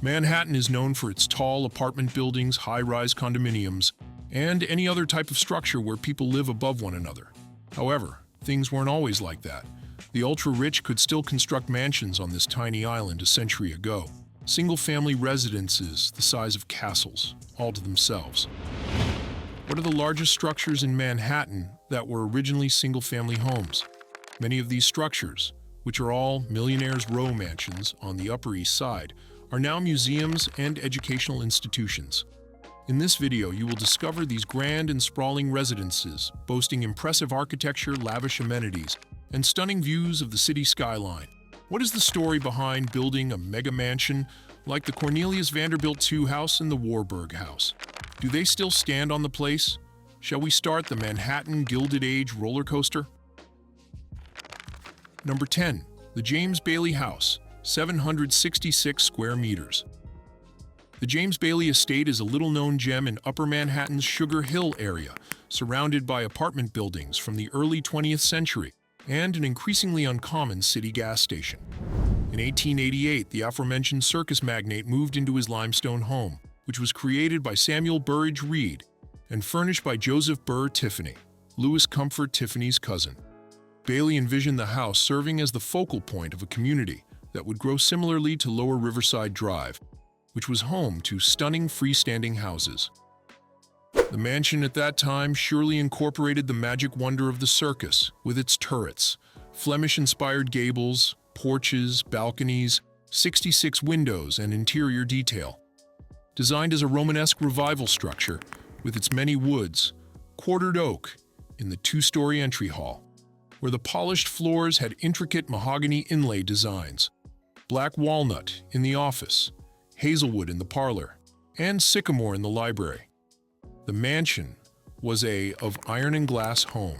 Manhattan is known for its tall apartment buildings, high-rise condominiums, and any other type of structure where people live above one another. However, things weren't always like that. The ultra-rich could still construct mansions on this tiny island a century ago. Single-family residences the size of castles, all to themselves. What are the largest structures in Manhattan that were originally single-family homes? Many of these structures, which are all Millionaire's Row mansions on the Upper East Side, are now museums and educational institutions. In this video, you will discover these grand and sprawling residences, boasting impressive architecture, lavish amenities, and stunning views of the city skyline. What is the story behind building a mega mansion like the Cornelius Vanderbilt II House and the Warburg House? Do they still stand on the place? Shall we start the Manhattan Gilded Age roller coaster? Number 10. The James Bailey House, 766 square meters. The James Bailey Estate is a little-known gem in Upper Manhattan's Sugar Hill area, surrounded by apartment buildings from the early 20th century and an increasingly uncommon city gas station. In 1888, the aforementioned circus magnate moved into his limestone home, which was created by Samuel Burridge Reed and furnished by Joseph Burr Tiffany, Louis Comfort Tiffany's cousin. Bailey envisioned the house serving as the focal point of a community that would grow similarly to Lower Riverside Drive, which was home to stunning freestanding houses. The mansion at that time surely incorporated the magic wonder of the circus, with its turrets, Flemish-inspired gables, porches, balconies, 66 windows, and interior detail. Designed as a Romanesque revival structure, with its many woods, quartered oak in the two-story entry hall, where the polished floors had intricate mahogany inlay designs, black walnut in the office, hazelwood in the parlor, and sycamore in the library. The mansion was of iron and glass home.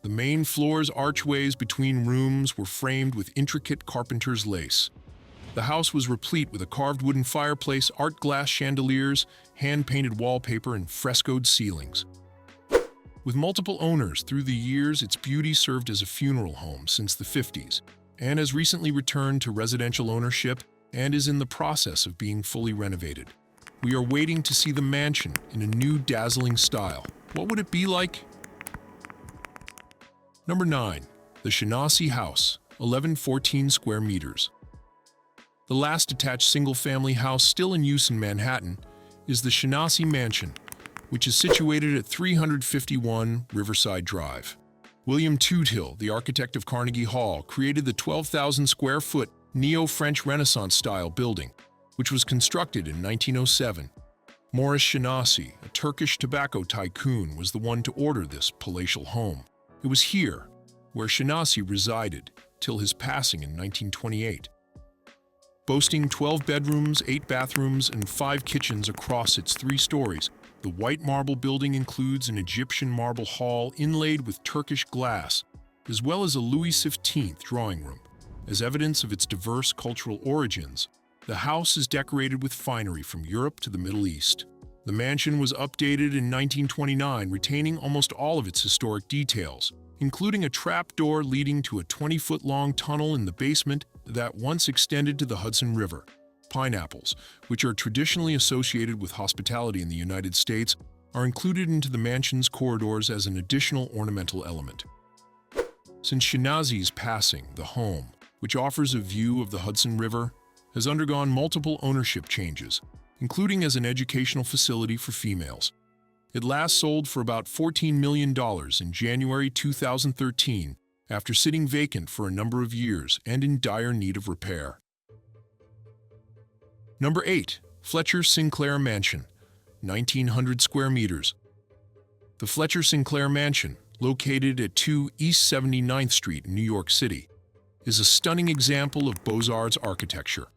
The main floor's archways between rooms were framed with intricate carpenter's lace. The house was replete with a carved wooden fireplace, art glass chandeliers, hand-painted wallpaper, and frescoed ceilings. With multiple owners through the years, its beauty served as a funeral home since the 50s, and has recently returned to residential ownership and is in the process of being fully renovated. We are waiting to see the mansion in a new dazzling style. What would it be like? Number 9. The Schinasi House, 1114 square meters. The last detached single-family house still in use in Manhattan is the Schinasi Mansion, which is situated at 351 Riverside Drive. William Toothill, the architect of Carnegie Hall, created the 12,000-square-foot Neo-French Renaissance-style building, which was constructed in 1907. Morris Schinasi, a Turkish tobacco tycoon, was the one to order this palatial home. It was here where Schinasi resided till his passing in 1928. Boasting 12 bedrooms, 8 bathrooms, and 5 kitchens across its 3 stories, the white marble building includes an Egyptian marble hall inlaid with Turkish glass, as well as a Louis XV drawing room. As evidence of its diverse cultural origins, the house is decorated with finery from Europe to the Middle East. The mansion was updated in 1929, retaining almost all of its historic details, including a trapdoor leading to a 20-foot-long tunnel in the basement that once extended to the Hudson River. Pineapples, which are traditionally associated with hospitality in the United States, are included into the mansion's corridors as an additional ornamental element. Since Schinasi's passing, the home, which offers a view of the Hudson River, has undergone multiple ownership changes, including as an educational facility for females. It last sold for about $14 million in January 2013, after sitting vacant for a number of years and in dire need of repair. Number 8. Fletcher-Sinclair Mansion, 1,900 square meters. The Fletcher-Sinclair Mansion, located at 2 East 79th Street in New York City, is a stunning example of Beaux-Arts architecture.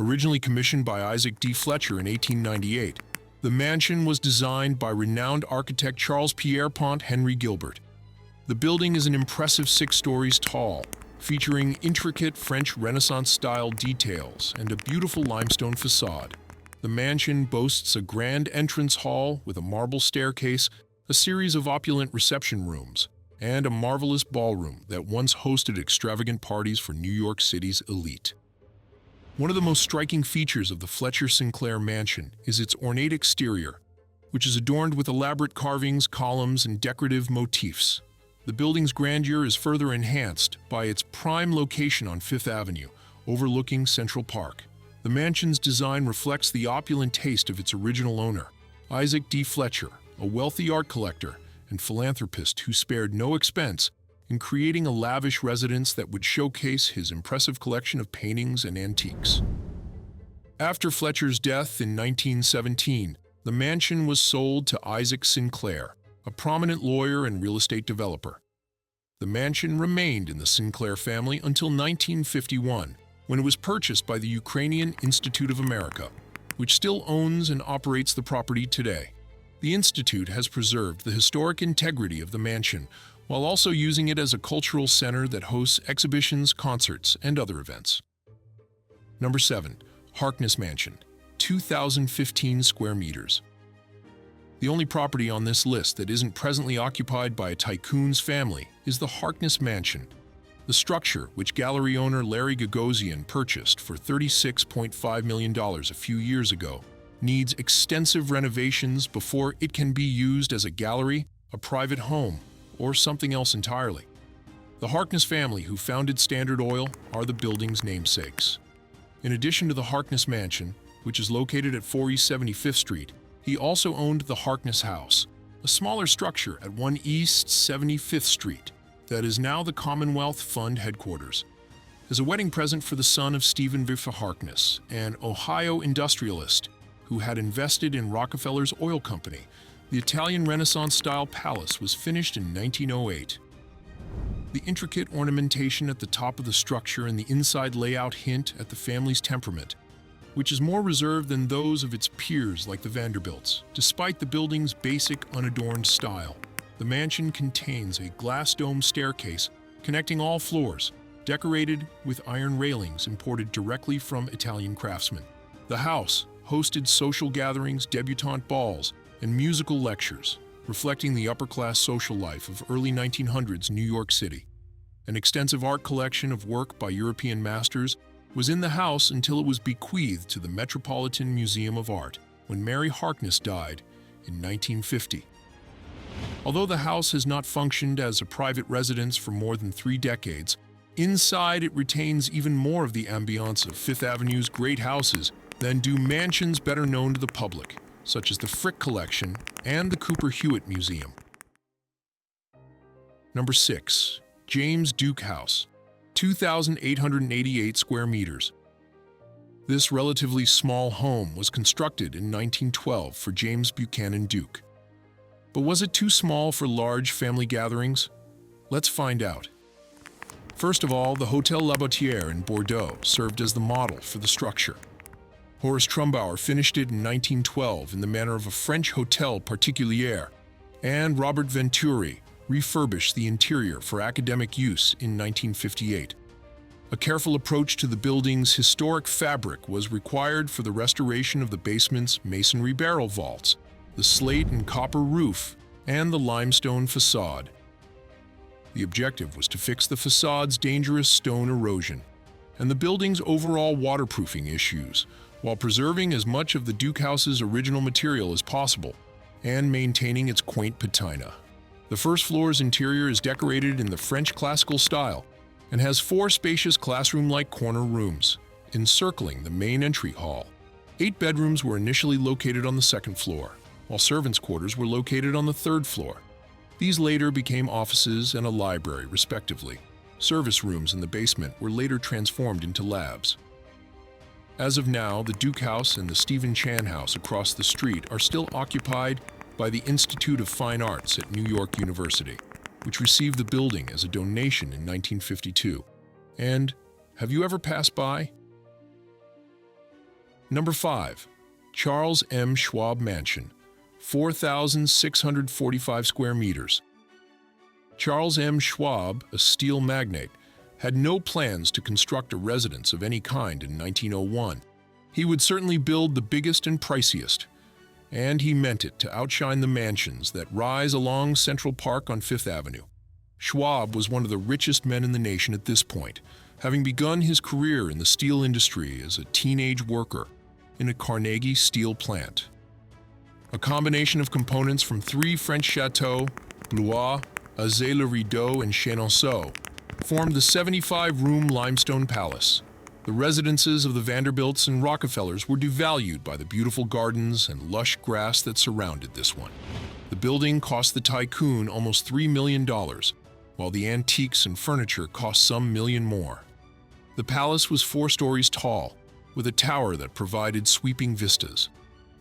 Originally commissioned by Isaac D. Fletcher in 1898, the mansion was designed by renowned architect Charles Pierpont Henry Gilbert. The building is an impressive 6 stories tall, featuring intricate French Renaissance-style details and a beautiful limestone facade. The mansion boasts a grand entrance hall with a marble staircase, a series of opulent reception rooms, and a marvelous ballroom that once hosted extravagant parties for New York City's elite. One of the most striking features of the Fletcher-Sinclair Mansion is its ornate exterior, which is adorned with elaborate carvings, columns, and decorative motifs. The building's grandeur is further enhanced by its prime location on Fifth Avenue, overlooking Central Park. The mansion's design reflects the opulent taste of its original owner, Isaac D. Fletcher, a wealthy art collector and philanthropist who spared no expense in creating a lavish residence that would showcase his impressive collection of paintings and antiques. After Fletcher's death in 1917, the mansion was sold to Isaac Sinclair, a prominent lawyer and real estate developer. The mansion remained in the Sinclair family until 1951, when it was purchased by the Ukrainian Institute of America, which still owns and operates the property today. The Institute has preserved the historic integrity of the mansion, while also using it as a cultural center that hosts exhibitions, concerts, and other events. Number 7. Harkness Mansion, 2,015 square meters. The only property on this list that isn't presently occupied by a tycoon's family is the Harkness Mansion. The structure, which gallery owner Larry Gagosian purchased for $36.5 million a few years ago, needs extensive renovations before it can be used as a gallery, a private home, or something else entirely. The Harkness family who founded Standard Oil are the building's namesakes. In addition to the Harkness Mansion, which is located at 4 East 75th Street, he also owned the Harkness House, a smaller structure at 1 East 75th Street that is now the Commonwealth Fund headquarters. As a wedding present for the son of Stephen V. Harkness, an Ohio industrialist who had invested in Rockefeller's oil company, the Italian Renaissance-style palace was finished in 1908. The intricate ornamentation at the top of the structure and the inside layout hint at the family's temperament, which is more reserved than those of its peers like the Vanderbilts. Despite the building's basic, unadorned style, the mansion contains a glass-domed staircase connecting all floors, decorated with iron railings imported directly from Italian craftsmen. The house hosted social gatherings, debutante balls, and musical lectures, reflecting the upper-class social life of early 1900s New York City. An extensive art collection of work by European masters was in the house until it was bequeathed to the Metropolitan Museum of Art when Mary Harkness died in 1950. Although the house has not functioned as a private residence for more than 3 decades, inside it retains even more of the ambiance of Fifth Avenue's great houses than do mansions better known to the public, such as the Frick Collection and the Cooper Hewitt Museum. Number 6. James Duke House, 2,888 square meters. This relatively small home was constructed in 1912 for James Buchanan Duke. But was it too small for large family gatherings? Let's find out. First of all, the Hotel Labotière in Bordeaux served as the model for the structure. Horace Trumbauer finished it in 1912 in the manner of a French hotel particulier, and Robert Venturi refurbished the interior for academic use in 1958. A careful approach to the building's historic fabric was required for the restoration of the basement's masonry barrel vaults, the slate and copper roof, and the limestone facade. The objective was to fix the facade's dangerous stone erosion and the building's overall waterproofing issues, while preserving as much of the Duke House's original material as possible and maintaining its quaint patina. The first floor's interior is decorated in the French classical style and has 4 spacious classroom-like corner rooms, encircling the main entry hall. 8 bedrooms were initially located on the 2nd floor, while servants' quarters were located on the 3rd floor. These later became offices and a library, respectively. Service rooms in the basement were later transformed into labs. As of now, the Duke House and the Stephen Chan House across the street are still occupied by the Institute of Fine Arts at New York University, which received the building as a donation in 1952. And have you ever passed by? Number 5. Charles M. Schwab Mansion, 4,645 square meters. Charles M. Schwab, a steel magnate, had no plans to construct a residence of any kind in 1901. He would certainly build the biggest and priciest, and he meant it to outshine the mansions that rise along Central Park on Fifth Avenue. Schwab was one of the richest men in the nation at this point, having begun his career in the steel industry as a teenage worker in a Carnegie steel plant. A combination of components from three French chateaux, Blois, Azay-le-Rideau, and Chenonceau, formed the 75-room limestone palace. The residences of the Vanderbilts and Rockefellers were devalued by the beautiful gardens and lush grass that surrounded this one. The building cost the tycoon almost $3 million, while the antiques and furniture cost some million more. The palace was 4 stories tall, with a tower that provided sweeping vistas.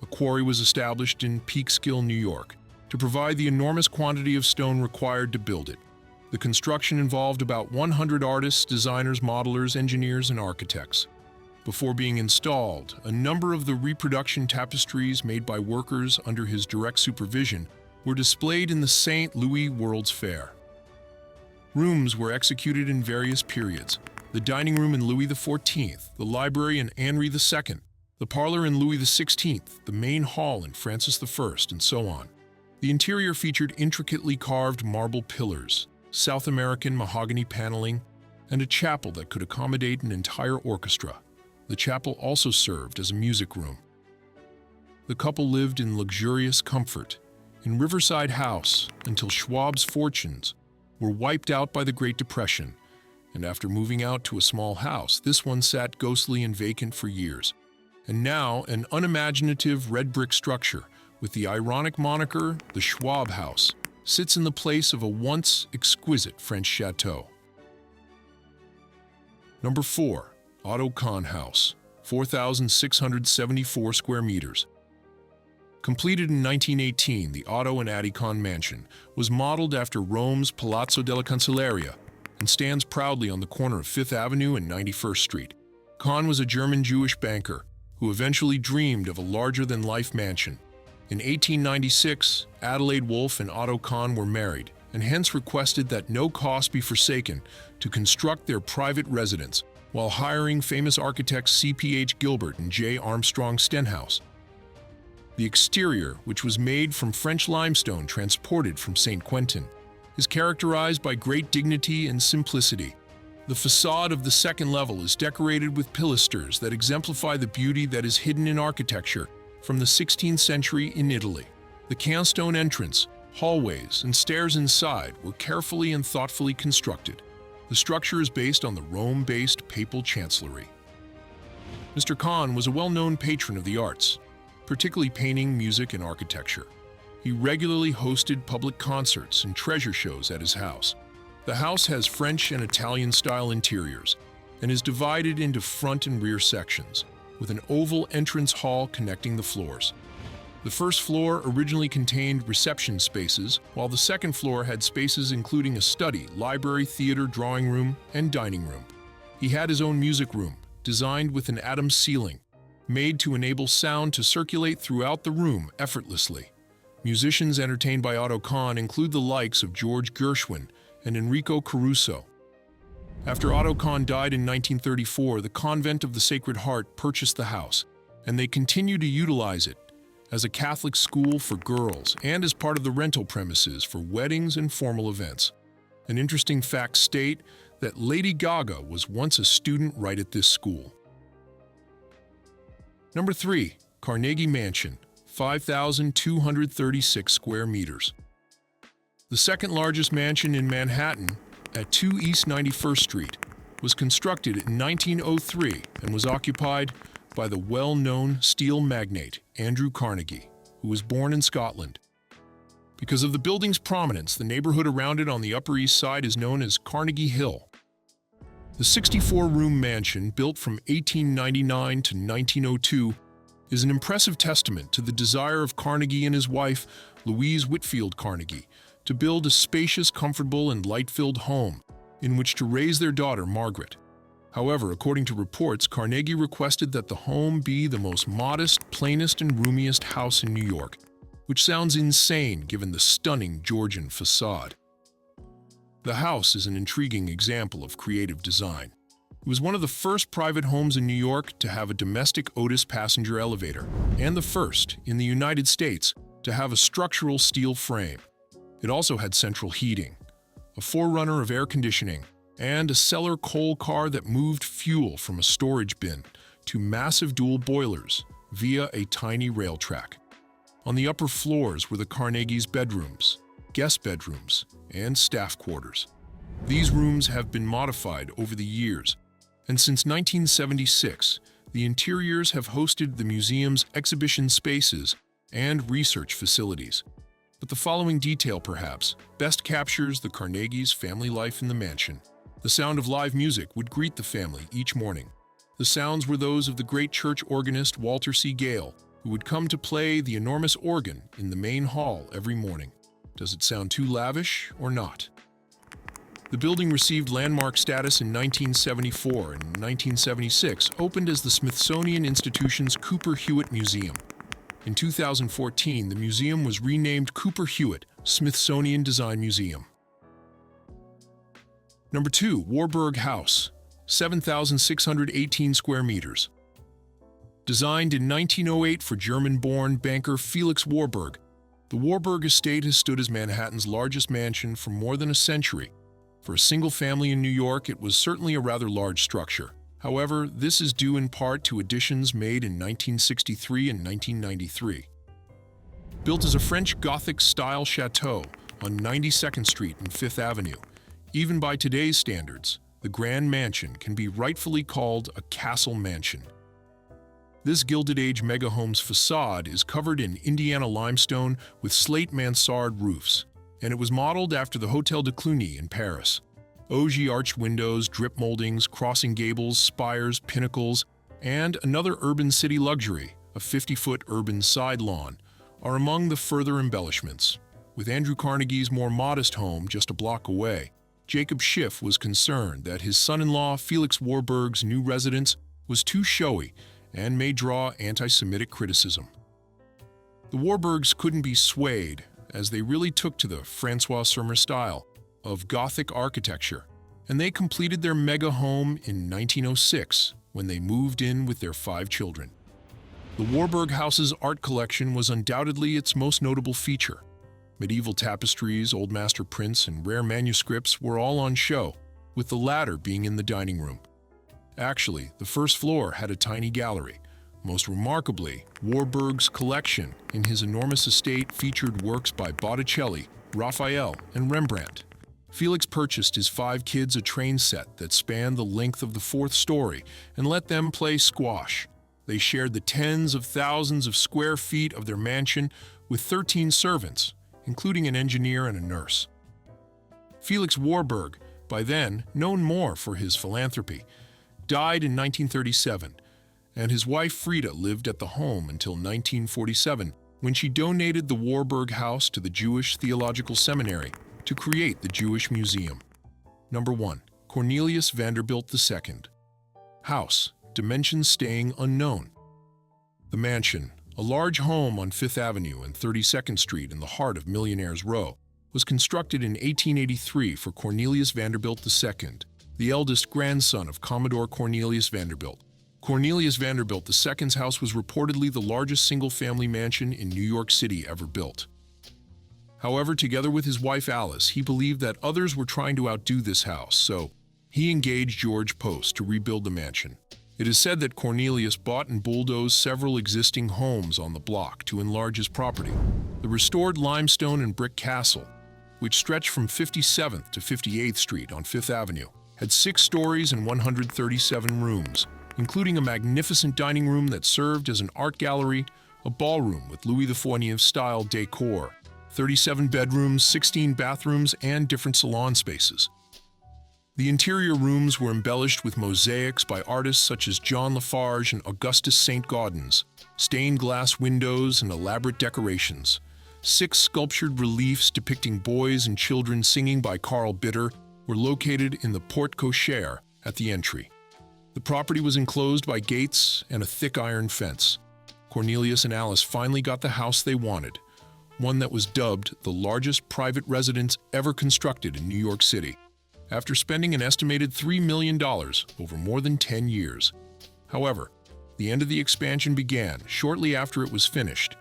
A quarry was established in Peekskill, New York, to provide the enormous quantity of stone required to build it. The construction involved about 100 artists, designers, modelers, engineers, and architects. Before being installed, a number of the reproduction tapestries made by workers under his direct supervision were displayed in the St. Louis World's Fair. Rooms were executed in various periods: the dining room in Louis XIV, the library in Henri II, the parlor in Louis XVI, the main hall in Francis I, and so on. The interior featured intricately carved marble pillars, South American mahogany paneling, and a chapel that could accommodate an entire orchestra. The chapel also served as a music room. The couple lived in luxurious comfort in Riverside House until Schwab's fortunes were wiped out by the Great Depression, and after moving out to a small house, this one sat ghostly and vacant for years. And now, an unimaginative red brick structure with the ironic moniker, the Schwab House, sits in the place of a once exquisite French chateau. Number 4. Otto Kahn House, 4,674 square meters. Completed in 1918, the Otto and Addie Kahn Mansion was modeled after Rome's Palazzo della Cancelleria and stands proudly on the corner of 5th Avenue and 91st Street. Kahn was a German-Jewish banker who eventually dreamed of a larger-than-life mansion. In 1896, Adelaide Wolfe and Otto Kahn were married, and hence requested that no cost be forsaken to construct their private residence, while hiring famous architects C.P.H. Gilbert and J. Armstrong Stenhouse. The exterior, which was made from French limestone transported from St. Quentin, is characterized by great dignity and simplicity. The facade of the second level is decorated with pilasters that exemplify the beauty that is hidden in architecture from the 16th century in Italy. The canstone entrance, hallways, and stairs inside were carefully and thoughtfully constructed. The structure is based on the Rome-based papal chancellery. Mr. Kahn was a well-known patron of the arts, particularly painting, music, and architecture. He regularly hosted public concerts and treasure shows at his house. The house has French and Italian-style interiors and is divided into front and rear sections, with an oval entrance hall connecting the floors. The first floor originally contained reception spaces, while the second floor had spaces including a study, library, theater, drawing room, and dining room. He had his own music room, designed with an Adams ceiling, made to enable sound to circulate throughout the room effortlessly. Musicians entertained by Otto Kahn include the likes of George Gershwin and Enrico Caruso. After Otto Kahn died in 1934, the Convent of the Sacred Heart purchased the house, and they continue to utilize it as a Catholic school for girls and as part of the rental premises for weddings and formal events. An interesting facts state that Lady Gaga was once a student right at this school. Number 3. Carnegie Mansion, 5,236 square meters. The second largest mansion in Manhattan, at 2 East 91st Street, was constructed in 1903 and was occupied by the well-known steel magnate Andrew Carnegie, who was born in Scotland. Because of the building's prominence, the neighborhood around it on the Upper East Side is known as Carnegie Hill. The 64-room mansion, built from 1899 to 1902, is an impressive testament to the desire of Carnegie and his wife, Louise Whitfield Carnegie, to build a spacious, comfortable, and light-filled home in which to raise their daughter, Margaret. However, according to reports, Carnegie requested that the home be the most modest, plainest, and roomiest house in New York, which sounds insane given the stunning Georgian facade. The house is an intriguing example of creative design. It was one of the first private homes in New York to have a domestic Otis passenger elevator, and the first in the United States to have a structural steel frame. It also had central heating, a forerunner of air conditioning, and a cellar coal car that moved fuel from a storage bin to massive dual boilers via a tiny rail track. On the upper floors were the Carnegie's bedrooms, guest bedrooms, and staff quarters. These rooms have been modified over the years, and since 1976, the interiors have hosted the museum's exhibition spaces and research facilities. But the following detail, perhaps, best captures the Carnegie's family life in the mansion. The sound of live music would greet the family each morning. The sounds were those of the great church organist Walter C. Gale, who would come to play the enormous organ in the main hall every morning. Does it sound too lavish or not? The building received landmark status in 1974 and in 1976 opened as the Smithsonian Institution's Cooper Hewitt Museum. In 2014, the museum was renamed Cooper Hewitt Smithsonian Design Museum. Number 2, Warburg House, 7,618 square meters. Designed in 1908 for German-born banker Felix Warburg, the Warburg estate has stood as Manhattan's largest mansion for more than a century. For a single family in New York, it was certainly a rather large structure. However, this is due in part to additions made in 1963 and 1993. Built as a French Gothic-style chateau on 92nd Street and 5th Avenue, even by today's standards, the Grand Mansion can be rightfully called a castle mansion. This Gilded Age megahome's facade is covered in Indiana limestone with slate mansard roofs, and it was modeled after the Hôtel de Cluny in Paris. Ogee arched windows, drip moldings, crossing gables, spires, pinnacles, and another urban city luxury, a 50-foot urban side lawn, are among the further embellishments. With Andrew Carnegie's more modest home just a block away, Jacob Schiff was concerned that his son-in-law Felix Warburg's new residence was too showy and may draw anti-Semitic criticism. The Warburgs couldn't be swayed, as they really took to the François Surmer style of Gothic architecture, and they completed their mega home in 1906 when they moved in with their 5 children. The Warburg House's art collection was undoubtedly its most notable feature. Medieval tapestries, old master prints, and rare manuscripts were all on show, with the latter being in the dining room. Actually, the first floor had a tiny gallery. Most remarkably, Warburg's collection in his enormous estate featured works by Botticelli, Raphael, and Rembrandt. Felix purchased his 5 kids a train set that spanned the length of the 4th story and let them play squash. They shared the tens of thousands of square feet of their mansion with 13 servants, including an engineer and a nurse. Felix Warburg, by then known more for his philanthropy, died in 1937, and his wife Frida lived at the home until 1947, when she donated the Warburg House to the Jewish Theological Seminary to create the Jewish Museum. Number 1. Cornelius Vanderbilt II House, dimensions staying unknown. The mansion, a large home on 5th Avenue and 32nd Street in the heart of Millionaire's Row, was constructed in 1883 for Cornelius Vanderbilt II, the eldest grandson of Commodore Cornelius Vanderbilt. Cornelius Vanderbilt II's house was reportedly the largest single-family mansion in New York City ever built. However, together with his wife Alice, he believed that others were trying to outdo this house, so he engaged George Post to rebuild the mansion. It is said that Cornelius bought and bulldozed several existing homes on the block to enlarge his property. The restored limestone and brick castle, which stretched from 57th to 58th Street on 5th Avenue, had 6 stories and 137 rooms, including a magnificent dining room that served as an art gallery, a ballroom with Louis XIV-style decor, 37 bedrooms, 16 bathrooms, and different salon spaces. The interior rooms were embellished with mosaics by artists such as John Lafarge and Augustus St. Gaudens, stained glass windows and elaborate decorations. 6 sculptured reliefs depicting boys and children singing by Carl Bitter were located in the porte cochere at the entry. The property was enclosed by gates and a thick iron fence. Cornelius and Alice finally got the house they wanted, one that was dubbed the largest private residence ever constructed in New York City, after spending an estimated $3 million over more than 10 years. However, the end of the expansion began shortly after it was finished.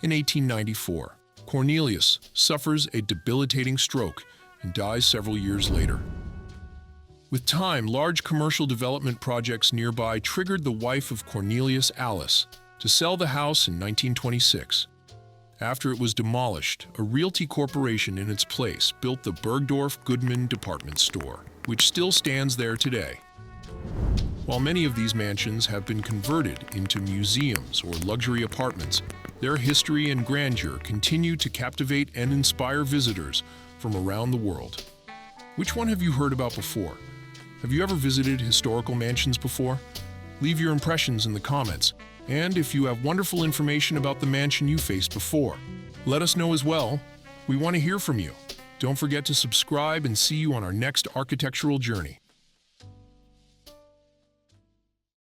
In 1894, Cornelius suffers a debilitating stroke and dies several years later. With time, large commercial development projects nearby triggered the wife of Cornelius, Alice, to sell the house in 1926. After it was demolished, a realty corporation in its place built the Bergdorf Goodman department store, which still stands there today. While many of these mansions have been converted into museums or luxury apartments, their history and grandeur continue to captivate and inspire visitors from around the world. Which one have you heard about before? Have you ever visited historical mansions before? Leave your impressions in the comments, and if you have wonderful information about the mansion you faced before, let us know as well. We want to hear from you. Don't forget to subscribe and see you on our next architectural journey.